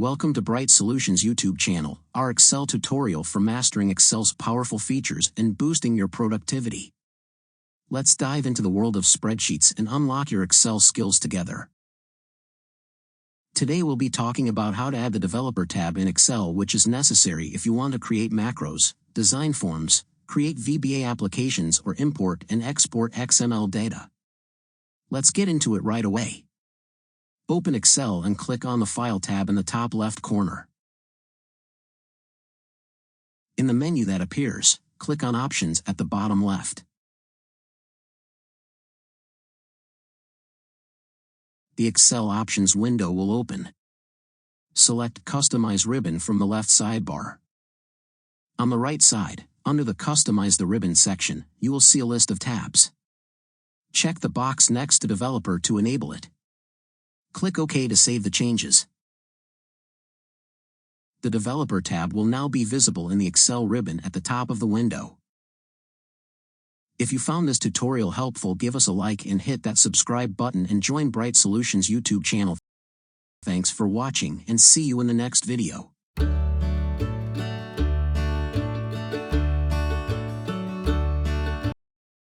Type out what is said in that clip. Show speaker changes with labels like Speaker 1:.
Speaker 1: Welcome to Bright Solutions YouTube channel, our Excel tutorial for mastering Excel's powerful features and boosting your productivity. Let's dive into the world of spreadsheets and unlock your Excel skills together. Today we'll be talking about how to add the Developer tab in Excel, which is necessary if you want to create macros, design forms, create VBA applications, or import and export XML data. Let's get into it right away. Open Excel and click on the File tab in the top left corner. In the menu that appears, click on Options at the bottom left. The Excel Options window will open. Select Customize Ribbon from the left sidebar. On the right side, under the Customize the Ribbon section, you will see a list of tabs. Check the box next to Developer to enable it. Click OK to save the changes. The Developer tab will now be visible in the Excel ribbon at the top of the window. If you found this tutorial helpful, give us a like and hit that subscribe button and join Bright Solutions YouTube channel. Thanks for watching and see you in the next video.